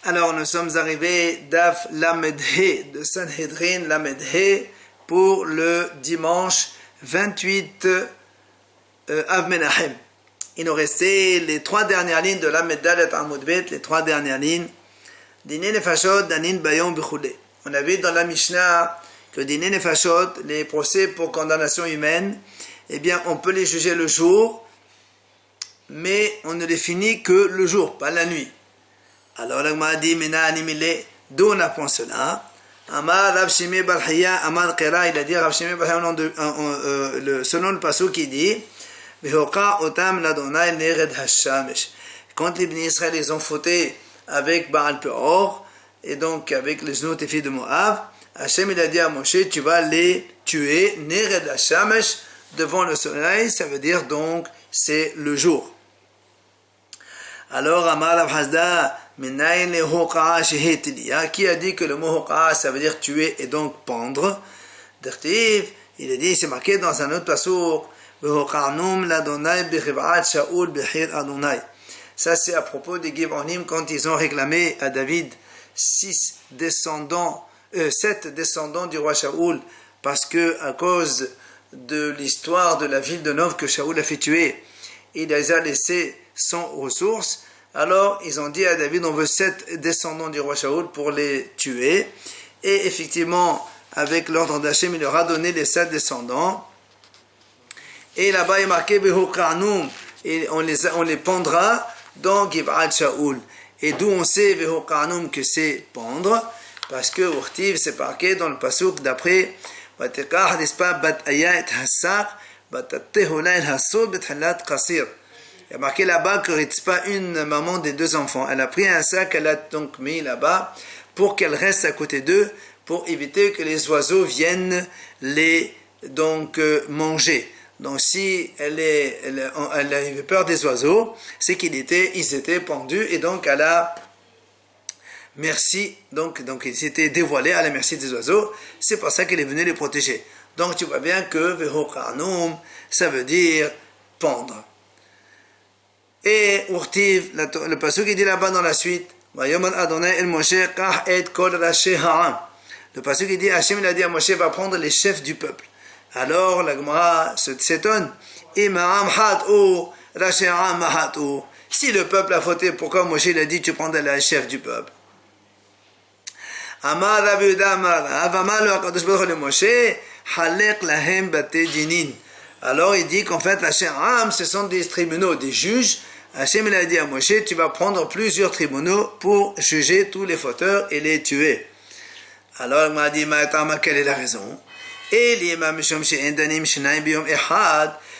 Alors nous sommes arrivés d'Af Lamed He, de Sanhedrin Lamed He, pour le dimanche 28 Av Menachem. Il nous restait les trois dernières lignes de Lamed Dalet Amud Bet, les trois dernières lignes. Dine Nefashot, Danin Bayom Bechule. On a vu dans la Mishnah que Dine Nefashot, les procès pour condamnation humaine, eh bien on peut les juger le jour, mais on ne les finit que le jour, pas la nuit. Alors l'Agma dit, d'où on apprend cela? Amar Rav Shimei bar Hiya, Amar Qira, il a dit Rav Shimei bar Hiya, selon le passage qui dit, quand les Bnei Israël les ont fautés avec Baal Peor, et donc avec les genoux des filles de Moab, Hachem il a dit à Moshe, tu vas les tuer, Nered Hashamesh, devant le soleil, ça veut dire donc, c'est le jour. Alors, Amar Rav Hasda, qui a dit que le mot hoqa ça veut dire tuer et donc pendre? Il a dit, c'est marqué dans un autre passage, ça c'est à propos des Givonim quand ils ont réclamé à David 7 descendants du roi Shaoul, parce que à cause de l'histoire de la ville de Nov que Shaoul a fait tuer, il les a laissés sans ressources. Alors ils ont dit à David, on veut 7 descendants du roi Shaoul pour les tuer, et effectivement avec l'ordre d'Hachem il leur a donné les 7 descendants, et là-bas il est marqué Vehokarnum, et on les pendra dans Givat Shaoul. Et d'où on sait Vehokarnum que c'est pendre? Parce que Urtiv c'est marqué dans le pasuk d'après Vatekah Rispa bat Aya et Hassar Batatehola el Hasso bethalat Kasir. Il y a marqué là-bas que Ritzpa, une maman des 2 enfants, elle a pris un sac, elle a donc mis là-bas pour qu'elle reste à côté d'eux, pour éviter que les oiseaux viennent les manger. Donc si elle avait peur des oiseaux, c'est qu'ils étaient pendus, et donc à la merci, donc ils s'étaient dévoilés à la merci des oiseaux, c'est pour ça qu'elle est venue les protéger. Donc tu vois bien que Vehokarnum, ça veut dire pendre. Et Urtiv, le passage qui dit là-bas dans la suite, le passage qui dit, Hachem il a dit à Moshe, va prendre les chefs du peuple. Alors la Gemara s'étonne, si le peuple a fauté, pourquoi Moshe il a dit tu prends les chefs du peuple? Amar Rav Yehuda Amar Rav, Amar lo HaKadosh Baruch Hu le Moshe, halek lahem batei dinin. Alors il dit qu'en fait Hachem, ce sont des tribunaux, des juges. Hachem il a dit à Moshe, tu vas prendre plusieurs tribunaux pour juger tous les fauteurs et les tuer. Alors il m'a dit, quelle est la raison?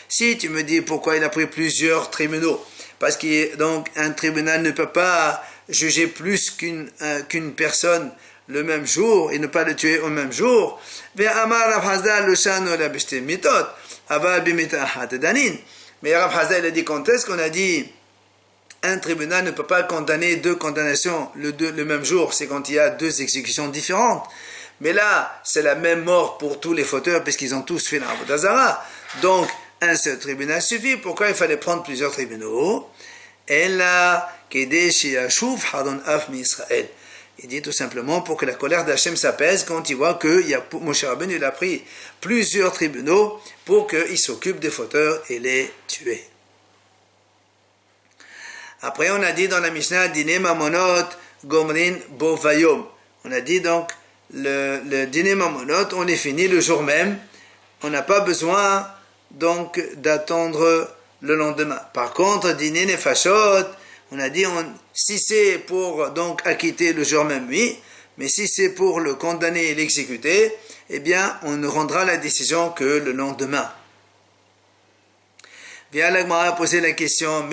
Si tu me dis pourquoi il a pris plusieurs tribunaux, parce qu'un tribunal ne peut pas juger plus qu'une personne le même jour et ne pas le tuer au même jour. Mais Rav Hazda il a dit, quand est-ce qu'on a dit un tribunal ne peut pas condamner 2 condamnations le même jour? C'est quand il y a 2 exécutions différentes. Mais là, c'est la même mort pour tous les fauteurs, puisqu'ils ont tous fait l'Avodah Zara. Donc, un seul tribunal suffit. Pourquoi il fallait prendre plusieurs tribunaux? Il dit tout simplement pour que la colère d'Hachem s'apaise quand il voit que Moshe Rabbeinu il a pris plusieurs tribunaux pour qu'ils s'occupent des fauteurs et les tuer. Après, on a dit dans la Mishnah, Dine Mamonot Gomrin Bovayom. On a dit donc, le dîner mamonot, on est fini le jour même. On n'a pas besoin donc d'attendre le lendemain. Par contre, dîner nefashot, on a dit, si c'est pour donc acquitter le jour même, oui, mais si c'est pour le condamner et l'exécuter, eh bien, on ne rendra la décision que le lendemain. Viens la Gemara poser la question,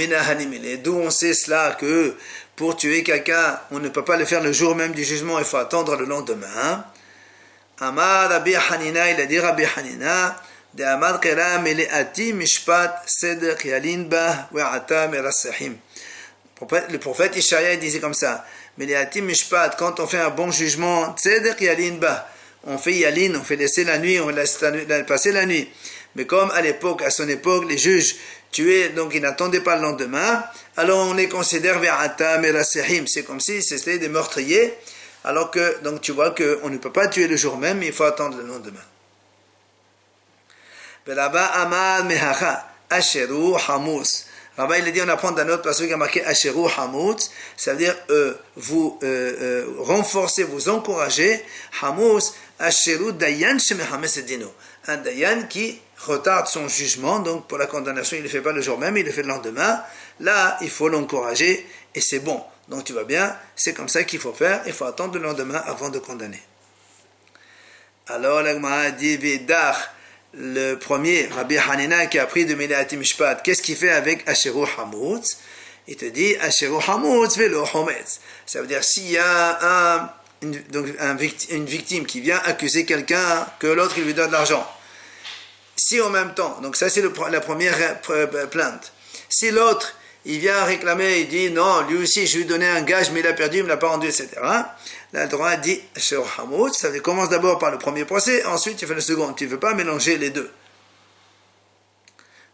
d'où on sait cela que pour tuer quelqu'un, on ne peut pas le faire le jour même du jugement, il faut attendre le lendemain. Amar Rabbi Hanina, il a dit Rabbi Hanina, de Amar Qira meleati mishpat seder yalin ba we'ata merasahim. Le prophète Ishaïa disait comme ça, meleati mishpat, quand on fait un bon jugement, seder yalin ba, on fait yalin, on fait laisser la nuit, on laisse passer la nuit. Mais comme à son époque, les juges tué, donc il n'attendait pas le lendemain, alors on les considère Ve'atam et la Sehim, c'est comme si c'était des meurtriers, alors que, donc tu vois qu'on ne peut pas tuer le jour même, il faut attendre le lendemain. Là-bas, Amad Mehacha, Asheru Hamous. Là-bas, il a dit, on apprend d'un autre passage qui a marqué Asheru Hamous, ça veut dire vous renforcez, vous encouragez, Hamous, Asheru Dayan Shemehames Dino. Un Dayan qui retarde son jugement, donc pour la condamnation, il ne le fait pas le jour même, il le fait le lendemain. Là, il faut l'encourager et c'est bon. Donc tu vois bien, c'est comme ça qu'il faut faire, il faut attendre le lendemain avant de condamner. Alors, la Gemara dit, Vidach, le premier, Rabbi Hanina, qui a pris de Mileati Mishpat, qu'est-ce qu'il fait avec Asheru Hamutz? Il te dit, Asheru Hamutz velo Hometz. Ça veut dire, s'il y a une victime qui vient accuser quelqu'un, que l'autre il lui donne de l'argent. Si en même temps, donc ça c'est la première plainte, si l'autre il vient réclamer, il dit non, lui aussi je lui ai donné un gage mais il a perdu, il ne l'a pas rendu, etc. Là le droit dit sur Hamoud, ça commence d'abord par le premier procès, ensuite tu fais le second, tu ne veux pas mélanger les deux.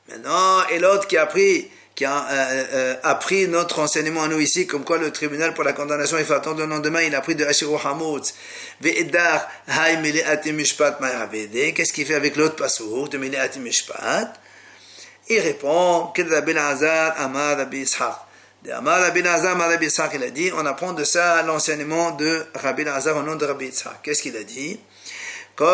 Maintenant, et l'autre qui a appris notre enseignement à nous ici, comme quoi le tribunal pour la condamnation, il faut attendre le lendemain, il a appris de Asheru Hamud, Ve'edar Hay Mileati Mishpat Ma'avede, qu'est-ce qu'il fait avec l'autre passouk de Mileati Mishpat? Il répond, Ked Rabbi Azar Amar Rabbi Ishaq. De Amar Rabbi Azar Amar Rabbi Ishaq, il a dit, on apprend de ça l'enseignement de Rabbi Azar au nom de Rabbi Ishaq. Qu'est-ce qu'il a dit? Il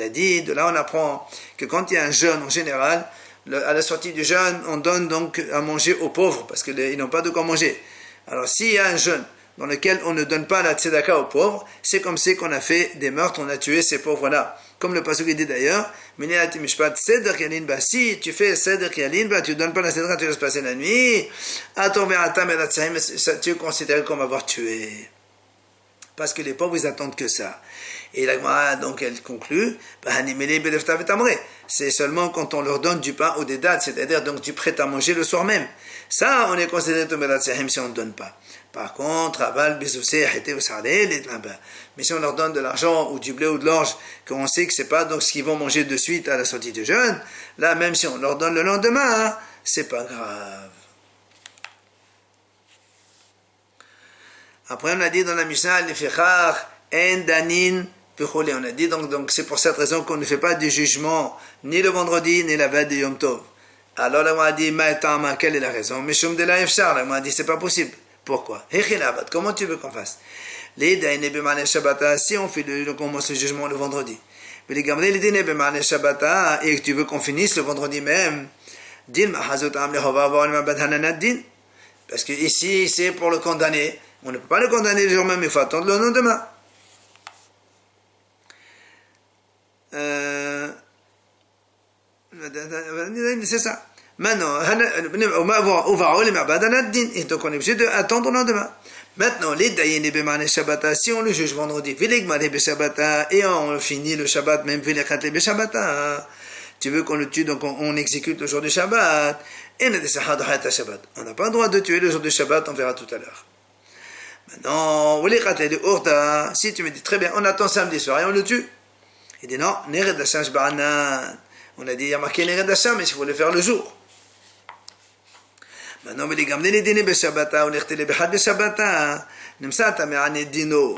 a dit, de là on apprend que quand il y a un jeûne, en général, à la sortie du jeûne, on donne donc à manger aux pauvres, parce qu'ils n'ont pas de quoi manger. Alors s'il y a un jeûne dans lequel on ne donne pas la tzedaka aux pauvres, c'est comme si qu'on a fait des meurtres, on a tué ces pauvres-là. Comme le pasuk dit d'ailleurs, si tu fais seder kialin, tu ne donnes pas la tzedaka, tu laisses passer la nuit, tu es considéré comme avoir tué. Parce que les pauvres, ils attendent que ça. Et la Gemara, donc, elle conclut, c'est seulement quand on leur donne du pain ou des dates, c'est-à-dire donc du prêt à manger le soir même. Ça, on est considéré comme si on ne donne pas. Par contre, mais si on leur donne de l'argent ou du blé ou de l'orge, qu'on sait que c'est pas donc ce qu'ils vont manger de suite à la sortie du jeûne, là, même si on leur donne le lendemain, c'est pas grave. Après, on a dit dans la Mishnah, on a dit donc c'est pour cette raison qu'on ne fait pas de jugement ni le vendredi ni la veille de Yom Tov. Alors là, on a dit, quelle est la raison? Mishum de la Efshar, là, on a dit, c'est pas possible. Pourquoi? Comment tu veux qu'on fasse? Si on commence le jugement le vendredi, et que tu veux qu'on finisse le vendredi même, parce que ici c'est pour le condamner, on ne peut pas le condamner le jour même, il faut attendre le lendemain. C'est ça. Maintenant, et donc on est obligé d'attendre le lendemain. Maintenant, les Dayene Bemane Shabbata, si on le juge vendredi, et on finit le Shabbat, même tu veux qu'on le tue, donc on exécute le jour du Shabbat, et on n'a pas le droit de tuer le jour du Shabbat, on verra tout à l'heure. Maintenant, si tu me dis très bien, on attend samedi soir et on le tue. Il dit non, on a dit, il y a marqué Nered Hasham, mais il faut le faire le jour. Maintenant,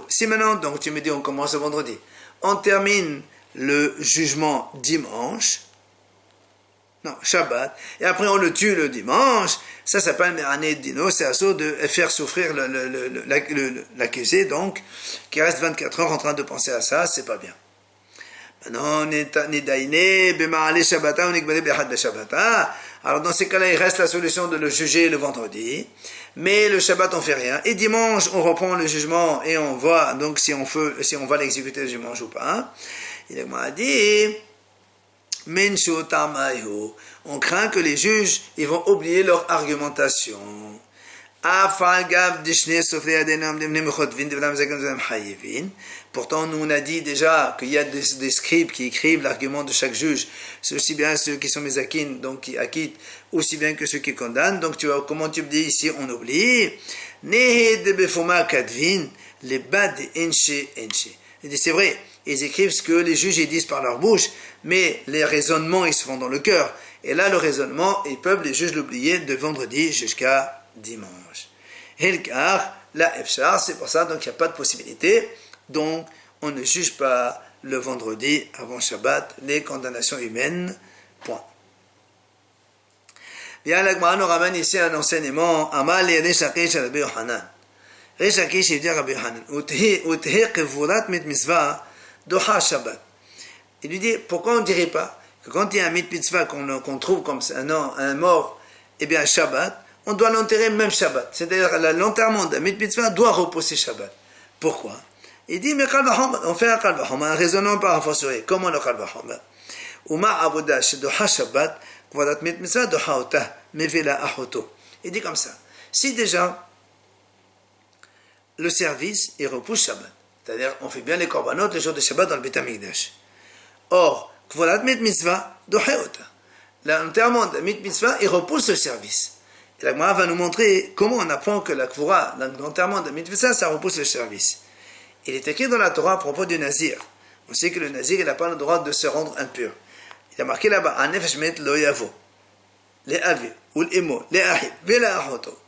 si maintenant, donc tu me dis, on commence le vendredi, on termine le jugement dimanche, non, Shabbat, et après on le tue le dimanche, ça s'appelle Me'ane Dino, c'est assaut de faire souffrir l'accusé, donc, qui reste 24 heures en train de penser à ça, c'est pas bien. Maintenant, alors dans ces cas-là, il reste la solution de le juger le vendredi, mais le Shabbat on fait rien. Et dimanche, on reprend le jugement et on voit donc si on va l'exécuter le dimanche ou pas. Il m'a dit, on craint que les juges ils vont oublier leur argumentation. Pourtant, nous on a dit déjà qu'il y a des scribes qui écrivent l'argument de chaque juge. C'est aussi bien ceux qui sont mezakines, donc qui acquittent, aussi bien que ceux qui condamnent. Donc tu vois, comment tu me dis ici, on oublie. Il dit, c'est vrai, ils écrivent ce que les juges ils disent par leur bouche, mais les raisonnements ils se font dans le cœur. Et là, le raisonnement, ils peuvent les juges l'oublier de vendredi jusqu'à dimanche. Et le car, la efshar, c'est pour ça, donc il n'y a pas de possibilité. Donc, on ne juge pas le vendredi avant Shabbat les condamnations humaines. Point. Bien, l'Agmara nous ramène ici un enseignement. Amal et Resh Lakish Rabbi Yohanan. Resh Lakish, il dit à Rabbi Yohanan, Utehi kevurat mit mitzvah doha Shabbat. Il lui dit, pourquoi on ne dirait pas que quand il y a un mit mitzvah qu'on trouve comme ça, un mort, eh bien Shabbat, on doit l'enterrer même Shabbat. C'est-à-dire l'enterrement d'un mit mitzvah doit reposer Shabbat. Pourquoi? Il dit, mais on fait un kalvahoma, un raisonnement par fortiori. Comment le kalvahoma? Uma avodah shedoha Shabbat, kvadat mit mitzvah doha ota, mevela ahoto. Il dit comme ça. Si déjà, le service, il repousse Shabbat. C'est-à-dire, on fait bien les korbanot le jour de Shabbat dans le Beit HaMikdash. Or, kvadat mit mitzvah doha ota. L'enterrement de mit mitzvah, il repousse le service. Et la Gemara va nous montrer comment on apprend que la kvura, l'enterrement de mit mitzvah, ça repousse le service. Il est écrit dans la Torah à propos du Nazir. On sait que le Nazir, il n'a pas le droit de se rendre impur. Il a marqué là-bas, « Anefesh met lo yavo, le avi, ou l'imo, le ahib, ve la ahoto ». Donc,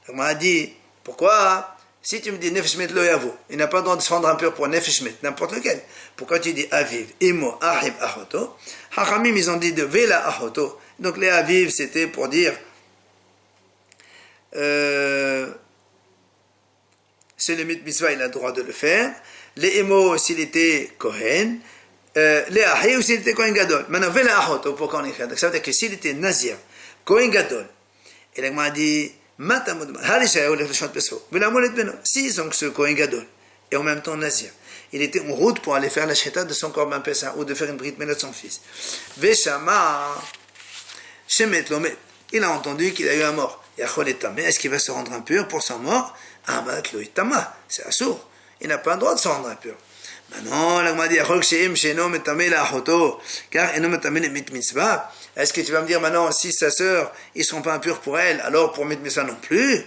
on m'a dit, pourquoi, si tu me dis « Nefesh met lo yavo », il n'a pas le droit de se rendre impur pour Nefesh met, n'importe lequel. Pourquoi tu dis « aviv, imo, ahib, ahoto » Hachamim, ils ont dit de « ve la ahoto ». Donc, les aviv, c'était pour dire... c'est le mitzvah, il a le droit de le faire. Les émo, s'il était Kohen. Les ahé, s'il était Kohen Gadol. Maintenant, vela ahot, pourquoi on écrit? Donc, ça veut dire que s'il était Nazir, Kohen Gadol, et là, il m'a dit, si donc ce Kohen Gadol, et en même temps Nazir, il était en route pour aller faire la shrita de son korban Pesach, ou de faire une brit milah de son fils. Veshama, shemet lomet, il a entendu qu'il a eu un mort. Mais est-ce qu'il va se rendre impur pour son mort? C'est assourd. Il n'a pas le droit de se rendre impur. Maintenant, la Gemara dit, car est-ce que tu vas me dire maintenant, si sa sœur, ils ne seront pas impurs pour elle, alors pour mit mitzvah non plus?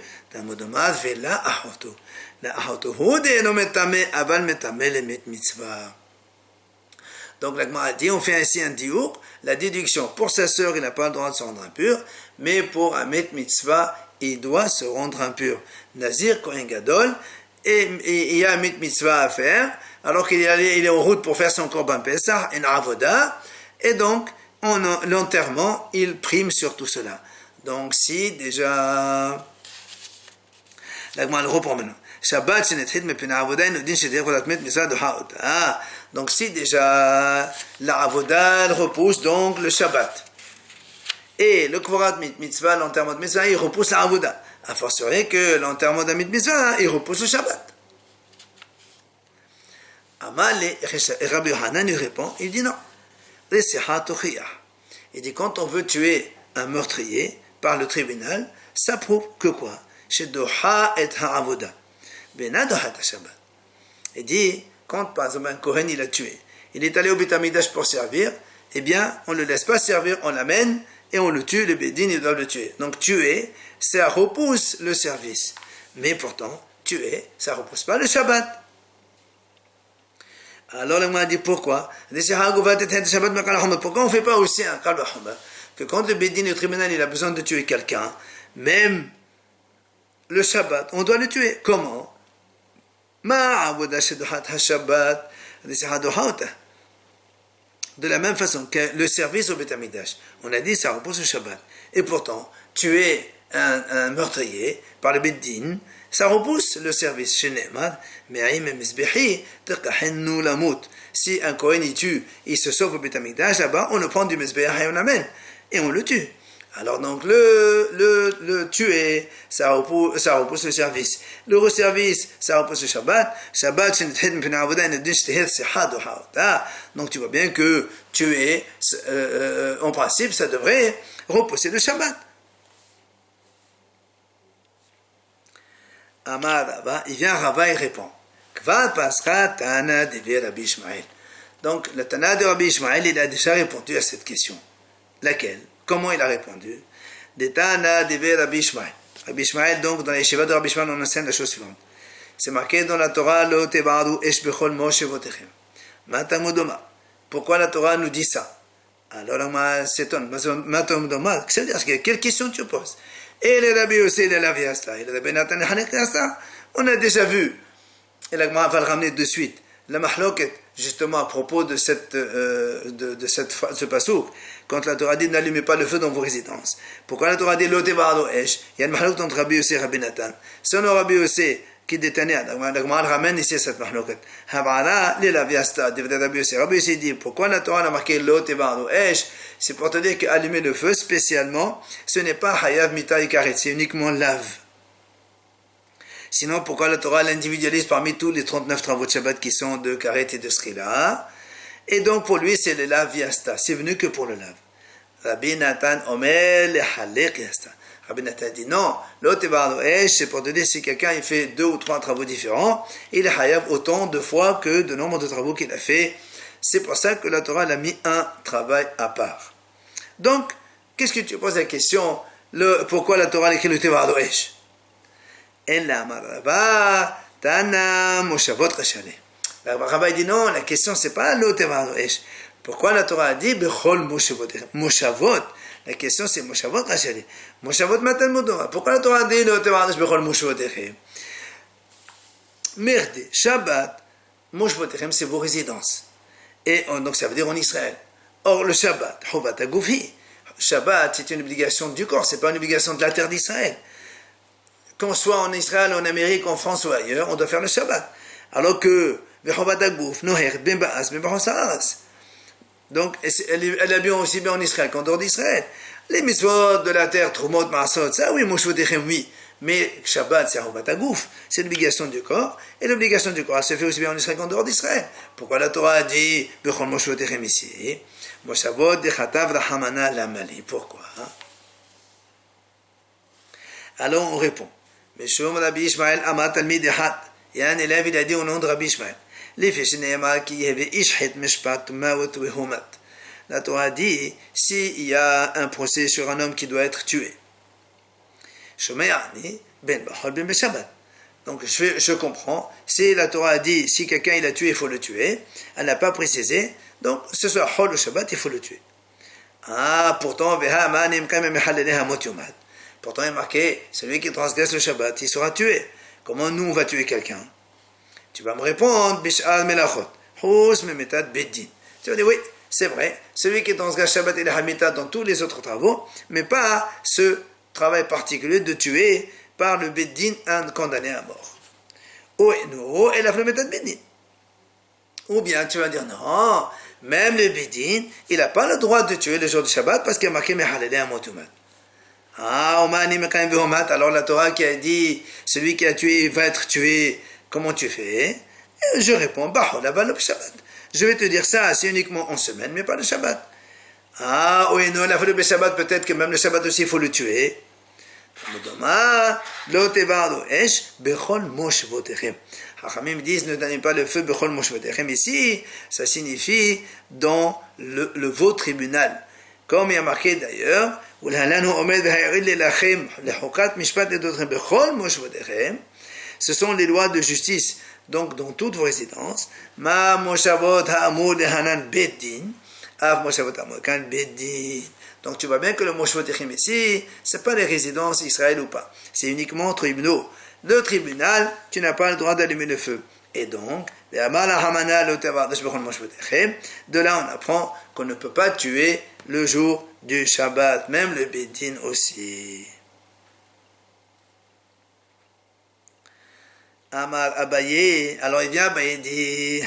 Donc la Gemara dit, on fait ainsi un diour, la déduction, pour sa sœur, il n'a pas le droit de se rendre impur, mais pour un mit mitzvah, il doit se rendre impur. Nazir, Kohen Gadol, et il y a un mit mitzvah à faire, alors qu'il est en route pour faire son korban Pesach, une avoda, et donc, l'enterrement, il prime sur tout cela. Donc, si déjà... La Gemara le reprend maintenant. Shabbat, donc si déjà la avoda repousse donc le Shabbat. Et le kvorat mitzvah, l'enterrement de mitzvah, il repousse la avoda. A fortiori que l'enterrement de mitzvah, il repousse le Shabbat. Amal et Rabbi Yohanan lui répond, il dit non. Il dit quand on veut tuer un meurtrier par le tribunal, ça prouve que quoi? Chez Doha et Ha'avoda. Benadoha et Shabbat. Il dit, quand par exemple un Kohen il a tué, il est allé au Beit HaMikdash pour servir, eh bien on ne le laisse pas servir, on l'amène et on le tue, le Bédine il doit le tuer. Donc tuer, ça repousse le service. Mais pourtant, tuer, ça ne repousse pas le Shabbat. Alors on m'a dit pourquoi? Pourquoi on ne fait pas aussi un kalvahoma? Que quand le Bédine, le tribunal, il a besoin de tuer quelqu'un, même le Shabbat, on doit le tuer. Comment? De la même façon que le service au Beit HaMikdash, on a dit ça repose au Shabbat. Et pourtant, tuer un meurtrier par le Bédine, ça repousse le service. Si un Kohen il tue, il se sauve au Beit HaMikdash, là-bas, on le prend du Mizbeach et on l'amène. Et on le tue. Alors donc le tuer, ça repousse le service. Le service, ça repousse le Shabbat. Shabbat, donc tu vois bien que tuer, en principe, ça devrait repousser le Shabbat. Amar Rava, il vient Rava et répond. Kvad pascha Tana de Rabbi Ishmael. Donc le Tana de Rabbi Ishmael, il a déjà répondu à cette question. Laquelle? Comment il a répondu? De Tana de Rabbi Ishmael. Rabbi Ishmael, donc dans les Yeshiva de Rabbi Ishmael, on enseigne la chose suivante. C'est marqué dans la Torah, Lo tebaru esh bechol moshe votechem. Matamudoma. Pourquoi la Torah nous dit ça? Alors, on s'étonne. Matamudoma, ça veut dire quelle question tu poses? Et les Rabbi aussi de la Viasta, et les Rabbi Nathan on a déjà vu, et la Gemara va le ramener de suite, la mahloket, justement à propos de ce pasouk, quand la Torah dit n'allumez pas le feu dans vos résidences. Pourquoi la Torah dit l'ote bardo esh? Il y a une mahloket entre Rabbi Yossi et Rabbi Nathan. Selon Rabbi Yossi, qui détenait, la Gemara ramène ici cette mahloket. Habara, les laviasta, de Rabbi Yossi. Rabbi Yossi dit pourquoi la Torah a marqué l'ote bardo esh? C'est pour te dire qu'allumer le feu, spécialement, ce n'est pas hayav mita et karet, c'est uniquement lave. Sinon, pourquoi la Torah l'individualise parmi tous les 39 travaux de Shabbat qui sont de karet et de srila? Et donc, pour lui, c'est le lav yasta. C'est venu que pour le lav. Rabbi Nathan omer le halek yasta. Rabbi Nathan dit non, l'autre c'est pour te dire si quelqu'un il fait 2 ou 3 travaux différents, il est hayav autant de fois que de nombre de travaux qu'il a fait. C'est pour ça que la Torah a mis un travail à part. Donc, qu'est-ce que tu poses la question? Pourquoi la Torah a écrit le Tevar Doesh? Le Rabbi dit non, la question c'est pas le Tevar Doesh. Pourquoi la Torah a dit Bechol Moshavot? La question c'est Moshavot Rachali. Moshavot Matan Modoma. Pourquoi la Torah a dit le Tevar Doesh Bechol Moshavot? Merde, Shabbat, Moshavot c'est vos résidences. Et donc ça veut dire en Israël. Or le Shabbat, Chovat Agoufi, Shabbat c'est une obligation du corps, c'est pas une obligation de la terre d'Israël. Qu'on soit en Israël, en Amérique, en France ou ailleurs, on doit faire le Shabbat. Alors que Chovat Agouf, Noher, Ben Baas, Ben Baas. Donc elle est bien aussi bien en Israël qu'en dehors d'Israël. Les mitzvot de la terre, Trumot, Maasot, ça oui, Moshavotechem, oui. Mais Shabbat, c'est Chovat Agouf, c'est l'obligation du corps, et l'obligation du corps, elle se fait aussi bien en Israël qu'en dehors d'Israël. Pourquoi la Torah a dit Bechol Moshavotechem ici? Moshavot de Chatav Rahamana Lamali. Pourquoi? Alors on répond. Meshum Rabbi Ishmael Amat Talmid Echad. Il y a un élève, il a dit au nom de Rabbi Ishmael. L'Ifeshinema ki yeve Ishhet Mishpat Mawat Wehomat. La Torah dit s'il y a un procès sur un homme qui doit être tué. Shomeani Ben Bahol Ben Beshabbat. Donc je comprends. Si la Torah a dit si quelqu'un il a tué, il faut le tuer. Elle n'a pas précisé. Donc ce soit Hol ou Shabbat, il faut le tuer. Ah, pourtant, pourtant il est marqué, celui qui transgresse le Shabbat, il sera tué. Comment nous on va tuer quelqu'un? Tu vas me répondre, Bish'al Melachot, Hous Memetat Beddin. Tu vas dire, oui, c'est vrai, celui qui transgresse Shabbat et le Hamitat dans tous les autres travaux, mais pas ce travail particulier de tuer par le Beddin un condamné à mort. Ou et la Memetat Beddin. Ou bien tu vas dire, non, même le Bédin, il n'a pas le droit de tuer le jour du Shabbat parce qu'il a marqué Mehalele Amotumat. Ah, Omani Mekayim Vehomat, alors la Torah qui a dit, celui qui a tué va être tué, comment tu fais? Et je réponds, Bah, là-bas le Shabbat. Je vais te dire ça, c'est uniquement en semaine, mais pas le Shabbat. Ah, oui, non, la fois le Shabbat, peut-être que même le Shabbat aussi, il faut le tuer. Hachamim disent ne donnez pas le feu bechol moshvotechem. Ici, ça signifie dans le veau tribunal. Comme il y a marqué d'ailleurs, ce sont les lois de justice. Donc dans toutes vos résidences, ma moshavot ha'amur lehanan beddin, av moshavot ha'amur kan beddin. Donc tu vois bien que le moshvotechem ici, c'est pas les résidences Israël ou pas. C'est uniquement tribunaux. Le tribunal, tu n'as pas le droit d'allumer le feu. Et donc, de là on apprend qu'on ne peut pas tuer le jour du Shabbat, même le Bédin aussi. Amar Abaye, alors il vient Abaye dit,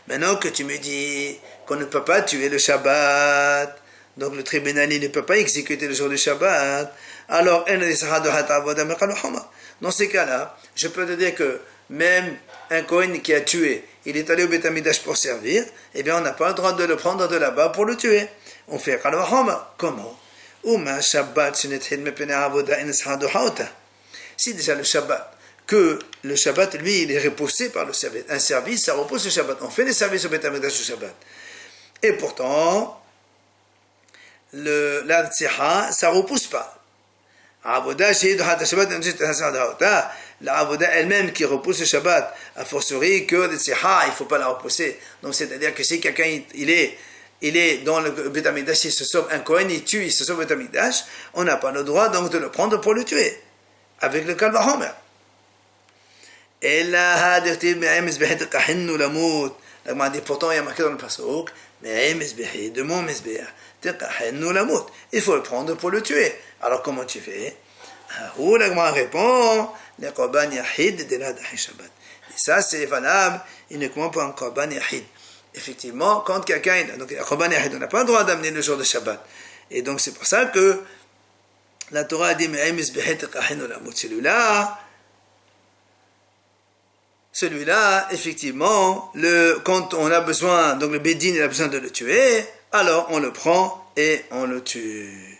maintenant que tu me dis qu'on ne peut pas tuer le Shabbat, donc le tribunal il ne peut pas exécuter le jour du Shabbat, alors dans ces cas-là, je peux te dire que même un Kohen qui a tué, il est allé au Beth Amikdash pour servir, eh bien on n'a pas le droit de le prendre de là-bas pour le tuer. On fait comment? Si déjà le Shabbat, que le Shabbat, lui, il est repoussé par le service. Un service, ça repousse le Shabbat. On fait des services au Beth Amikdash au Shabbat. Et pourtant, la Tziha, ça repousse pas. la avoda elle-même qui repousse le Shabbat, a fortiori que le Tziha, il ne faut pas la repousser. Donc c'est-à-dire que si quelqu'un il est dans le Beth Amikdash, il se sauve un Kohen, il tue, il se sauve le Beth Amikdash, on n'a pas le droit donc de le prendre pour le tuer, avec le Kal Vachomer. Et là, la dit pourtant il y a marqué dans le Pasuk, de mon Mizbeach, il faut le prendre pour le tuer. Alors comment tu fais? Où la Gemara répond, le Korban Yahid de la Shabbat. Et ça c'est valable uniquement pour un Korban Yahid. Effectivement, quand quelqu'un, donc un Korban Yahid, on n'a pas le droit d'amener le jour de Shabbat. Et donc c'est pour ça que la Torah a dit, celui-là, effectivement, quand on a besoin, donc le Bédine il a besoin de le tuer, alors on le prend et on le tue.